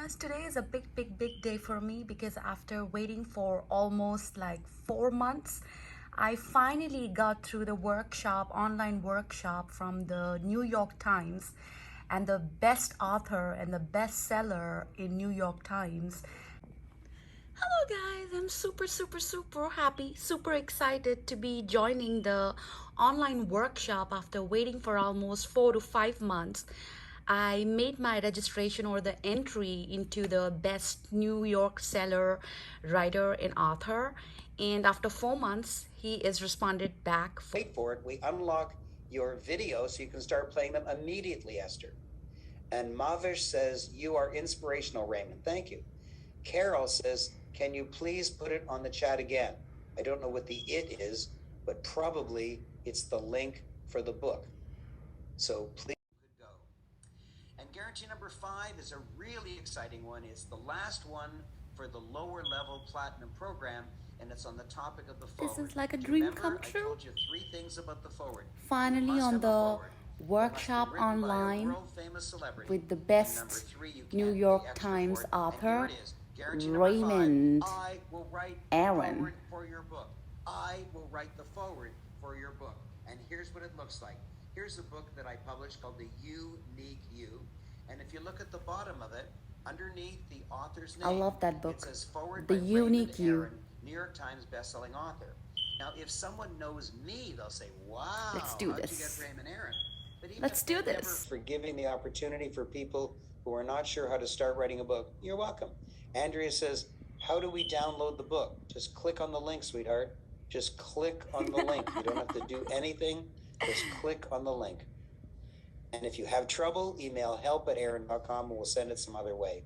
guys, today is a big day for me because after waiting for almost like 4 months, I finally got through the online workshop from the New York Times, and the best author and the bestseller in New York Times. Hello guys, I'm super happy, super excited to be joining the online workshop after waiting for almost 4 to 5 months. I made my registration or the entry into the best New York seller writer and author, and after 4 months he is responded back. Wait for it. We unlock your video so you can start playing them immediately, Esther. And Mavish says, you are inspirational, Raymond. Thank you. Carol says, can you please put it on the chat again? I don't know what the it is, but probably it's the link for the book. So please go. And guarantee number 5 is a really exciting one. It's the last one for the lower level platinum program, and it's on the topic of the forward. This is like a dream come true. I told you 3 things about the forward. Finally on the workshop online with the best New York Times author, Raymond Aaron. For your book. I will write the forward for your book. And here's what it looks like. Here's a book that I published called The Unique You. And if you look at the bottom of it, underneath the author's name, I love that book. It says Forward The by Unique Raymond You. Aaron, New York Times bestselling author. Now, if someone knows me, they'll say, wow, Let's do how'd this. you get Raymond Aaron? But even Let's if do they've never- this. For giving the opportunity for people who are not sure how to start writing a book. You're welcome. Andrea says, how do we download the book? Just click on the link, sweetheart. Just click on the link. You don't have to do anything. Just click on the link. And if you have trouble, email help@aaron.com and we'll send it some other way.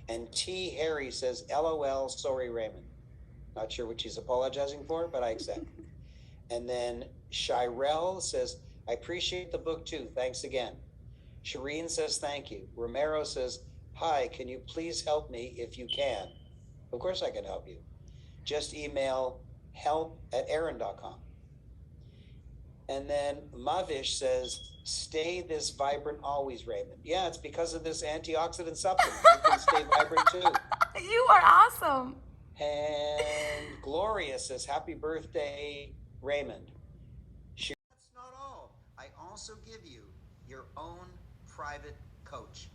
And T. Harry says, LOL, sorry, Raymond. Not sure what she's apologizing for, but I accept. And then Shirel says, I appreciate the book too. Thanks again. Shireen says, thank you. Romero says, hi, can you please help me if you can? Of course I can help you. Just email help@aaron.com. And then Mavish says, stay this vibrant always, Raymond. Yeah, it's because of this antioxidant supplement. You can stay vibrant too. You are awesome. And Gloria says, happy birthday, Raymond. That's not all. I also give you your own private coach.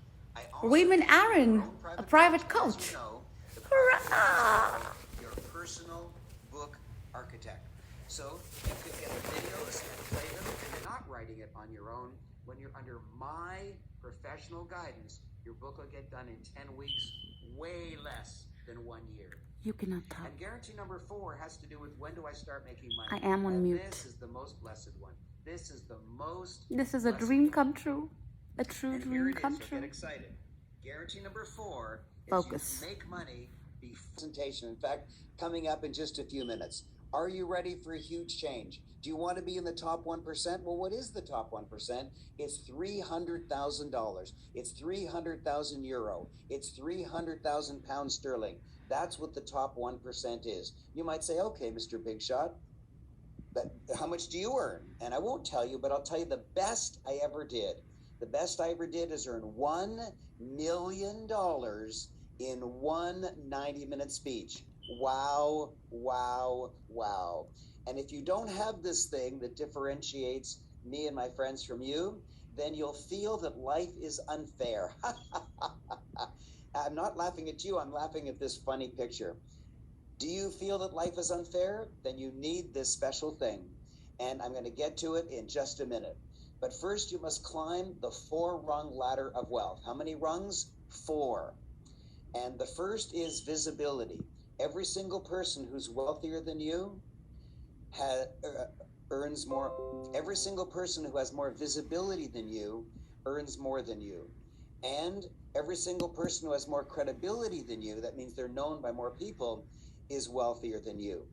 Raymond Aaron, a private coach. You know, Hurrah! your personal book architect. So you could get the videos and play them, and you're not writing it on your own. When you're under my professional guidance, your book will get done in 10 weeks, way less than 1 year. You cannot talk. And guarantee number 4 has to do with when do I start making money? I am on mute. This is the most blessed one. This is the most. This is a blessed dream one. come true. A true And here dream it is, come so true. Get excited. Guarantee number 4 is Focus. you make money before presentation. In fact, coming up in just a few minutes. Are you ready for a huge change? Do you want to be in the top 1%? Well, what is the top 1%? It's $300,000. It's 300,000 euro. It's 300,000 pounds sterling. That's what the top 1% is. You might say, okay, Mr. Big Shot, but how much do you earn? And I won't tell you, but I'll tell you the best I ever did. The best I ever did is earn $1 million in one 90-minute speech. Wow, wow, wow. And if you don't have this thing that differentiates me and my friends from you, then you'll feel that life is unfair. I'm not laughing at you, I'm laughing at this funny picture. Do you feel that life is unfair? Then you need this special thing. And I'm going to get to it in just a minute. But first you must climb the 4-rung ladder of wealth. How many rungs? 4. And the first is visibility. Every single person who's wealthier than you earns more. Every single person who has more visibility than you earns more than you. And every single person who has more credibility than you, that means they're known by more people, is wealthier than you.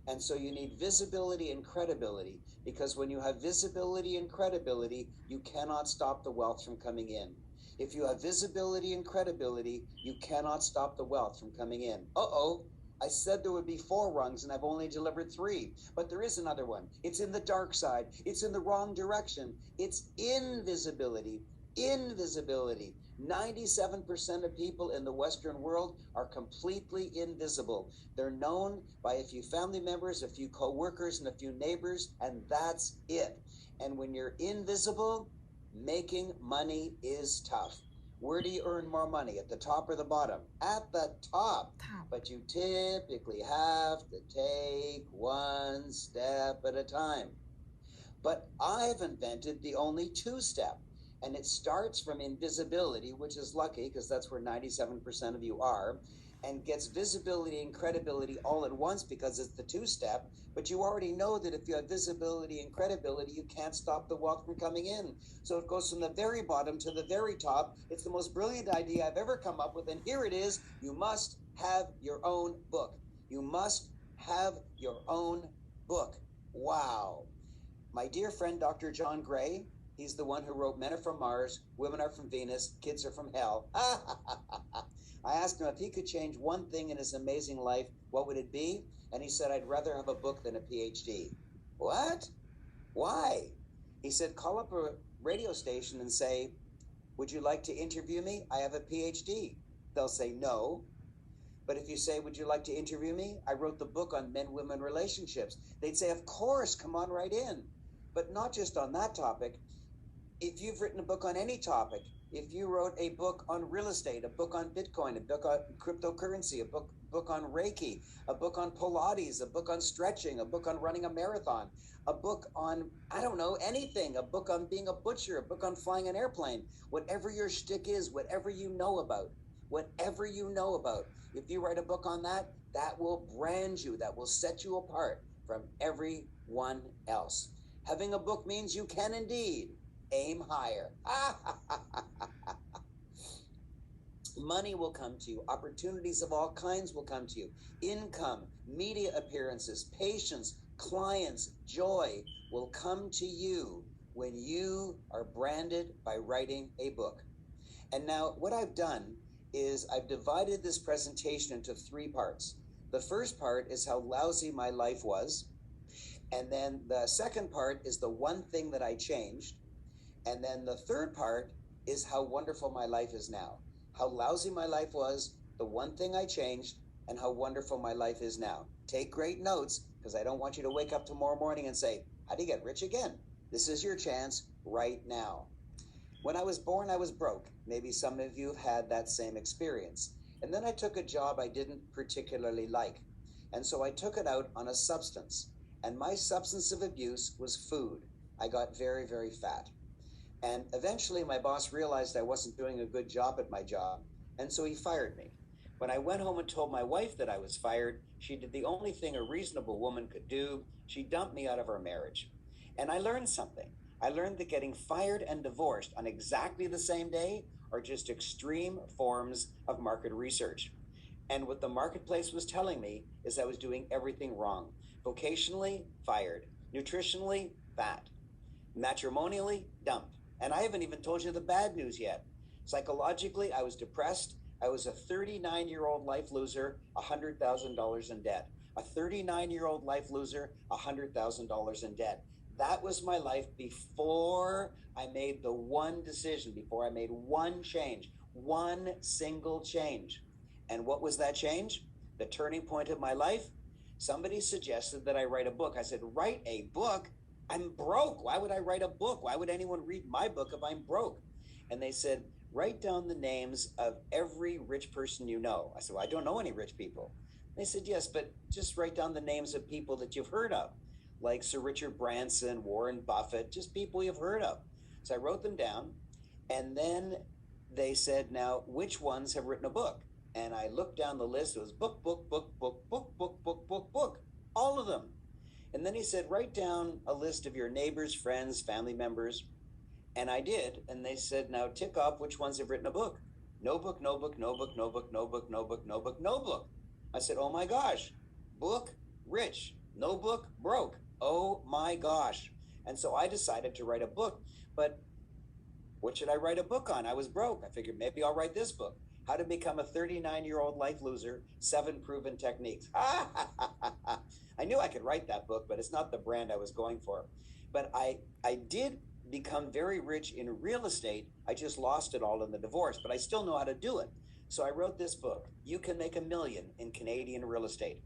And so you need visibility and credibility, because when you have visibility and credibility, you cannot stop the wealth from coming in. If you have visibility and credibility, you cannot stop the wealth from coming in. Uh-oh, I said there would be 4 rungs and I've only delivered 3, but there is another one. It's in the dark side. It's in the wrong direction. It's invisibility. Invisibility. 97% of people in the Western world are completely invisible. They're known by a few family members, a few co-workers, and a few neighbors, and that's it. And when you're invisible, making money is tough. Where do you earn more money, at the top or the bottom? At the top. But you typically have to take one step at a time. But I've invented the only two-step, and it starts from invisibility, which is lucky because that's where 97% of you are, and gets visibility and credibility all at once because it's the two-step. But you already know that if you have visibility and credibility, you can't stop the wealth from coming in. So it goes from the very bottom to the very top. It's the most brilliant idea I've ever come up with, and here it is. You must have your own book. You must have your own book. Wow. My dear friend, Dr. John Gray, he's the one who wrote Men Are From Mars, Women Are From Venus, Kids Are From Hell. I asked him if he could change one thing in his amazing life, what would it be? And he said, I'd rather have a book than a PhD. What? Why? He said, call up a radio station and say, would you like to interview me? I have a PhD. They'll say no. But if you say, would you like to interview me? I wrote the book on men-women relationships. They'd say, of course, come on right in. But not just on that topic. If you've written a book on any topic, if you wrote a book on real estate, a book on Bitcoin, a book on cryptocurrency, a book on Reiki, a book on Pilates, a book on stretching, a book on running a marathon, a book on, I don't know, anything, a book on being a butcher, a book on flying an airplane, whatever your shtick is, whatever you know about, if you write a book on that, that will brand you, that will set you apart from everyone else. Having a book means you can indeed aim higher. Money will come to you. Opportunities of all kinds will come to you. Income, media appearances, patience, clients, joy will come to you when you are branded by writing a book. And now what I've done is I've divided this presentation into three parts. The first part is how lousy my life was. And then the second part is the one thing that I changed. And then the third part is how wonderful my life is now. How lousy my life was, the one thing I changed, and how wonderful my life is now. Take great notes, because I don't want you to wake up tomorrow morning and say, how do you get rich again? This is your chance right now. When I was born, I was broke. Maybe some of you have had that same experience. And then I took a job I didn't particularly like. And so I took it out on a substance. And my substance of abuse was food. I got very, very fat. And eventually my boss realized I wasn't doing a good job at my job. And so he fired me. When I went home and told my wife that I was fired, she did the only thing a reasonable woman could do. She dumped me out of our marriage. And I learned something. I learned that getting fired and divorced on exactly the same day are just extreme forms of market research. And what the marketplace was telling me is I was doing everything wrong. Vocationally, fired. Nutritionally, fat. Matrimonially, dumped. And I haven't even told you the bad news yet. Psychologically, I was depressed. I was a 39-year-old life loser, $100,000 in debt. A 39-year-old life loser, $100,000 in debt. That was my life before I made the one decision, before I made one change, one single change. And what was that change? The turning point of my life? Somebody suggested that I write a book. I said, write a book? I'm broke. Why would I write a book? Why would anyone read my book if I'm broke? And they said, write down the names of every rich person you know. I said, well, I don't know any rich people. They said, yes, but just write down the names of people that you've heard of, like Sir Richard Branson, Warren Buffett, just people you've heard of. So I wrote them down, and then they said, now, which ones have written a book? And I looked down the list. It was book, book, book, book, book, book, book, book, book, all of them. And then he said, write down a list of your neighbors, friends, family members. And I did. And they said, now tick off which ones have written a book. No book, no book, no book, no book, no book, no book, no book, no book. I said, oh my gosh, book, rich, no book, broke. Oh my gosh. And so I decided to write a book. But what should I write a book on? I was broke. I figured maybe I'll write this book. How to Become a 39-Year-Old Life Loser, 7 Proven Techniques. I knew I could write that book, but it's not the brand I was going for. But I did become very rich in real estate. I just lost it all in the divorce, but I still know how to do it. So I wrote this book, You Can Make a Million in Canadian Real Estate.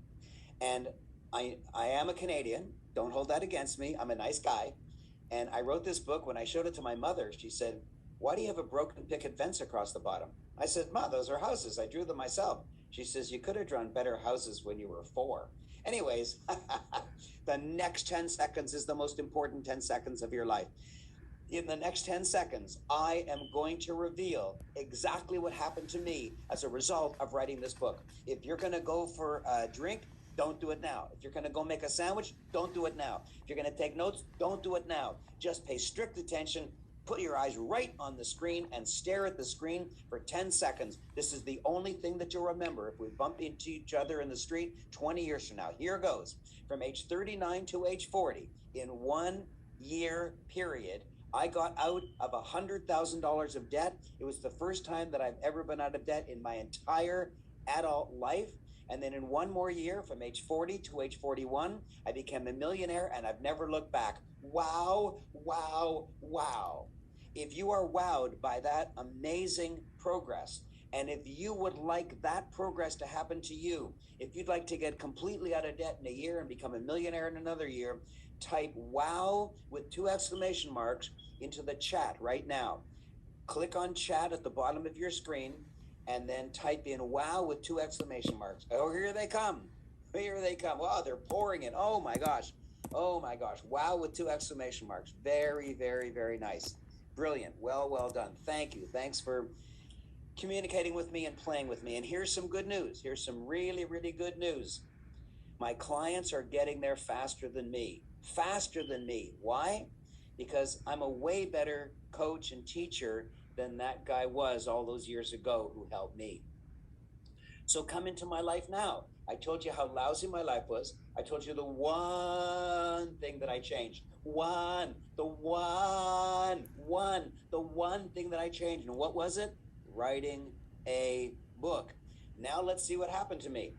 And I am a Canadian. Don't hold that against me. I'm a nice guy. And I wrote this book. When I showed it to my mother, she said, "Why do you have a broken picket fence across the bottom?" I said, "Ma, those are houses. I drew them myself." She says, "You could have drawn better houses when you were 4." Anyways, the next 10 seconds is the most important 10 seconds of your life. In the next 10 seconds, I am going to reveal exactly what happened to me as a result of writing this book. If you're going to go for a drink, don't do it now. If you're going to go make a sandwich, don't do it now. If you're going to take notes, don't do it now. Just pay strict attention. Put your eyes right on the screen and stare at the screen for 10 seconds. This is the only thing that you'll remember if we bump into each other in the street 20 years from now. Here goes. From age 39 to age 40, in 1 year period, I got out of $100,000 of debt. It was the first time that I've ever been out of debt in my entire adult life. And then in 1 more year, from age 40 to age 41, I became a millionaire, and I've never looked back. Wow, wow, wow. If you are wowed by that amazing progress, and if you would like that progress to happen to you, if you'd like to get completely out of debt in a year and become a millionaire in another year, type WOW with 2 exclamation marks into the chat right now. Click on chat at the bottom of your screen and then type in WOW with 2 exclamation marks. Oh, here they come. Here they come. Wow, they're pouring in. Oh my gosh. Oh my gosh. WOW with 2 exclamation marks. Very, very, very nice. Brilliant. Well done. Thank you. Thanks for communicating with me and playing with me. And here's some good news. Here's some really, really good news. My clients are getting there faster than me. Faster than me. Why? Because I'm a way better coach and teacher than that guy was all those years ago who helped me. So come into my life now. I told you how lousy my life was. I told you the one thing that I changed. The one thing that I changed. And what was it? Writing a book. Now let's see what happened to me.